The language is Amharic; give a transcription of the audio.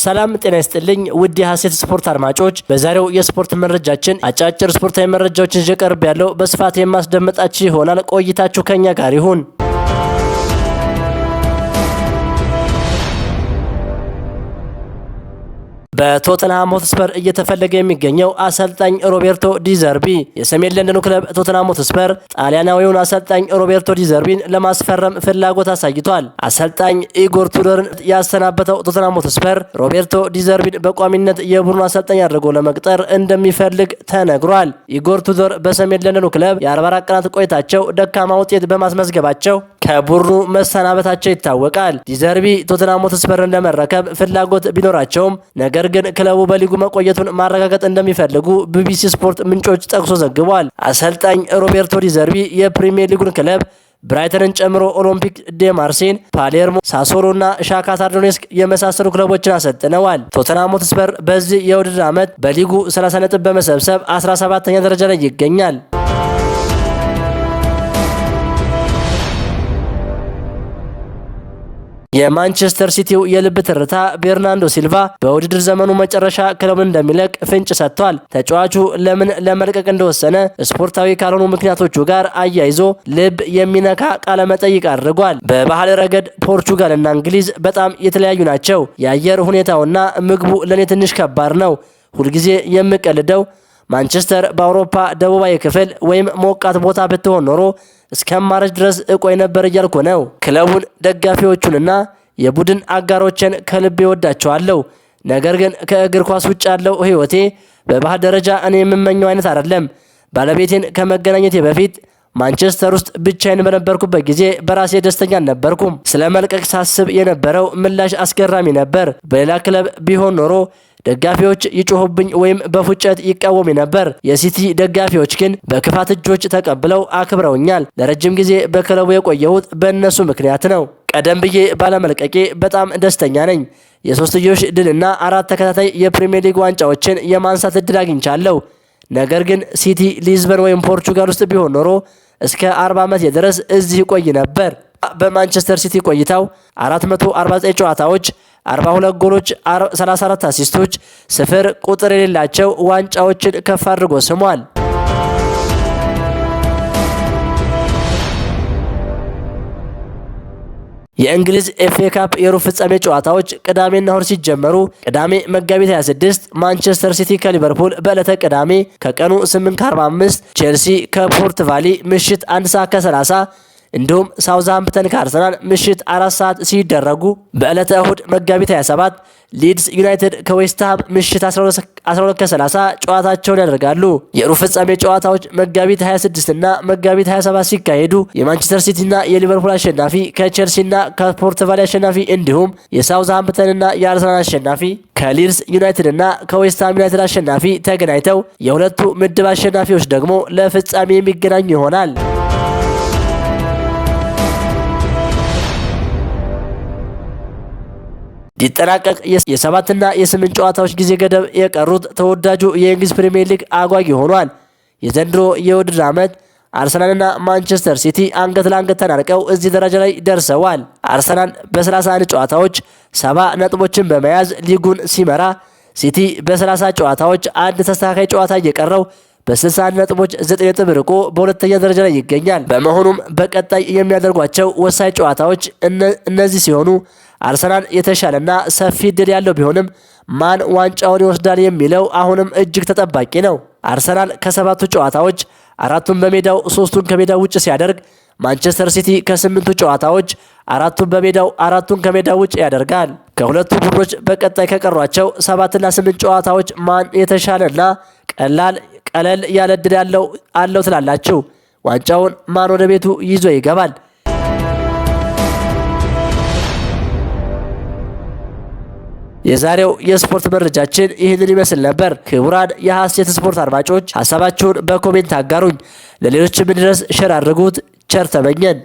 ሰላም ጤና ይስጥልኝ ውድ የሐሴት ስፖርት አድማጮች፣ በዛሬው የስፖርት መረጃችን አጫጭር ስፖርታዊ መረጃዎችን ይዤ ቀርብ ያለው በስፋት የማስደምጣችሁ ይሆናል። ቆይታችሁ ከኛ ጋር ይሁን። በቶተንሃም ሆትስፐር እየተፈለገ የሚገኘው አሰልጣኝ ሮቤርቶ ዲዘርቢ የሰሜን ለንደኑ ክለብ ቶተንሃም ሆትስፐር ጣሊያናዊውን አሰልጣኝ ሮቤርቶ ዲዘርቢን ለማስፈረም ፍላጎት አሳይቷል። አሰልጣኝ ኢጎር ቱዶርን ያሰናበተው ቶተንሃም ሆትስፐር ሮቤርቶ ዲዘርቢን በቋሚነት የቡድኑ አሰልጣኝ አድርጎ ለመቅጠር እንደሚፈልግ ተነግሯል። ኢጎር ቱዶር በሰሜን ለንደኑ ክለብ የ44 ቀናት ቆይታቸው ደካማ ውጤት በማስመዝገባቸው ከቡድኑ መሰናበታቸው ይታወቃል። ዲዘርቢ ቶተንሃም ሆትስፐርን ለመረከብ ፍላጎት ቢኖራቸውም ነገር ግን ክለቡ በሊጉ መቆየቱን ማረጋገጥ እንደሚፈልጉ ቢቢሲ ስፖርት ምንጮች ጠቅሶ ዘግቧል። አሰልጣኝ ሮቤርቶ ዲዘርቢ የፕሪሚየር ሊጉን ክለብ ብራይተንን ጨምሮ ኦሎምፒክ ዴ ማርሴይን፣ ፓሌርሞ፣ ሳሶሎ እና ሻክታር ዶኔትስክ የመሳሰሉ ክለቦችን አሰልጥነዋል። ቶተንሃም ሆትስፐር በዚህ የውድድር ዓመት በሊጉ 30 ነጥብ በመሰብሰብ 17ኛ ደረጃ ላይ ይገኛል። የማንቸስተር ሲቲው የልብ ትርታ ቤርናርዶ ሲልቫ በውድድር ዘመኑ መጨረሻ ክለቡን እንደሚለቅ ፍንጭ ሰጥቷል። ተጫዋቹ ለምን ለመልቀቅ እንደወሰነ ስፖርታዊ ካልሆኑ ምክንያቶቹ ጋር አያይዞ ልብ የሚነካ ቃለ መጠይቅ አድርጓል። በባህል ረገድ ፖርቹጋል እና እንግሊዝ በጣም የተለያዩ ናቸው። የአየር ሁኔታውና ምግቡ ለኔ ትንሽ ከባድ ነው። ሁልጊዜ የምቀልደው ማንቸስተር በአውሮፓ ደቡባዊ ክፍል ወይም ሞቃት ቦታ ብትሆን ኖሮ እስከማረጅ ድረስ እቆይ ነበር እያልኩ ነው። ክለቡን፣ ደጋፊዎቹንና የቡድን አጋሮችን ከልቤ ወዳቸዋለሁ። ነገር ግን ከእግር ኳስ ውጭ ያለው ህይወቴ በባህል ደረጃ እኔ የምመኘው አይነት አይደለም። ባለቤቴን ከመገናኘቴ በፊት ማንቸስተር ውስጥ ብቻዬን በነበርኩበት ጊዜ በራሴ ደስተኛ አልነበርኩም። ስለ መልቀቅ ሳስብ የነበረው ምላሽ አስገራሚ ነበር። በሌላ ክለብ ቢሆን ኖሮ ደጋፊዎች ይጮሁብኝ ወይም በፉጨት ይቃወሙ ነበር። የሲቲ ደጋፊዎች ግን በክፋት እጆች ተቀብለው አክብረውኛል። ለረጅም ጊዜ በክለቡ የቆየሁት በእነሱ ምክንያት ነው። ቀደም ብዬ ባለመልቀቄ በጣም ደስተኛ ነኝ። የሶስትዮሽ ድልና 4 ተከታታይ የፕሪሚየር ሊግ ዋንጫዎችን የማንሳት እድል አግኝቻለሁ። ነገር ግን ሲቲ ሊዝበን ወይም ፖርቹጋል ውስጥ ቢሆን ኖሮ እስከ 40 ዓመት ድረስ እዚህ ይቆይ ነበር። በማንቸስተር ሲቲ ቆይታው 449 ጨዋታዎች፣ 42 ጎሎች፣ 34 አሲስቶች፣ 0 ቁጥር የሌላቸው ዋንጫዎችን ከፍ አድርጎ ስሟል። የእንግሊዝ ኤፍኤ ካፕ የሩብ ፍጻሜ ጨዋታዎች ቅዳሜና እሁድ ሲጀመሩ ቅዳሜ መጋቢት 26 ማንቸስተር ሲቲ ከሊቨርፑል በዕለተ ቅዳሜ ከቀኑ 8:45፣ ቼልሲ ከፖርት ቫሊ ምሽት 1 ሰዓት ከ30 እንዲሁም ሳውዝሃምፕተን ከአርሰናል ምሽት 4 ሰዓት ሲደረጉ በዕለተ እሁድ መጋቢት 27 ሊድስ ዩናይትድ ከዌስትሃም ምሽት 12 ከ30 ጨዋታቸውን ያደርጋሉ። የሩብ ፍጻሜ ጨዋታዎች መጋቢት 26 እና መጋቢት 27 ሲካሄዱ የማንቸስተር ሲቲና የሊቨርፑል አሸናፊ ከቼልሲና ከፖርት ቫሊ አሸናፊ እንዲሁም የሳውዝሃምፕተንና የአርሰናል አሸናፊ ከሊድስ ዩናይትድ እና ከዌስትሃም ዩናይትድ አሸናፊ ተገናኝተው የሁለቱ ምድብ አሸናፊዎች ደግሞ ለፍጻሜ የሚገናኙ ይሆናል። ሊጠናቀቅ የ7 እና የ8 ጨዋታዎች ጊዜ ገደብ የቀሩት ተወዳጁ የእንግሊዝ ፕሪሚየር ሊግ አጓጊ ሆኗል። የዘንድሮ የውድድር ዓመት አርሰናልና ማንቸስተር ሲቲ አንገት ለአንገት ተናንቀው እዚህ ደረጃ ላይ ደርሰዋል። አርሰናል በ31 ጨዋታዎች 70 ነጥቦችን በመያዝ ሊጉን ሲመራ፣ ሲቲ በ30 ጨዋታዎች አንድ ተስተካካይ ጨዋታ እየቀረው በ61 ነጥቦች 9 ነጥብ ርቆ በሁለተኛ ደረጃ ላይ ይገኛል። በመሆኑም በቀጣይ የሚያደርጓቸው ወሳኝ ጨዋታዎች እነዚህ ሲሆኑ አርሰናል የተሻለና ሰፊ ድል ያለው ቢሆንም ማን ዋንጫውን ይወስዳል የሚለው አሁንም እጅግ ተጠባቂ ነው። አርሰናል ከ7ቱ ጨዋታዎች 4ቱን በሜዳው 3ቱን ከሜዳው ውጭ ሲያደርግ ማንቸስተር ሲቲ ከ8ቱ ጨዋታዎች 4ቱን በሜዳው 4ቱን ከሜዳው ውጭ ያደርጋል። ከሁለቱ ቡድኖች በቀጣይ ከቀሯቸው 7 እና 8 ጨዋታዎች ማን የተሻለና ቀለል ያለ ድል አለው ትላላችሁ? ዋንጫውን ማን ወደ ቤቱ ይዞ ይገባል? የዛሬው የስፖርት መረጃችን ይህንን ይመስል ነበር። ክቡራን የሐሴት ስፖርት አድማጮች ሐሳባችሁን በኮሜንት አጋሩኝ። ለሌሎችም እንዲደርስ ሼር አድርጉት። ቸር ተመኘን።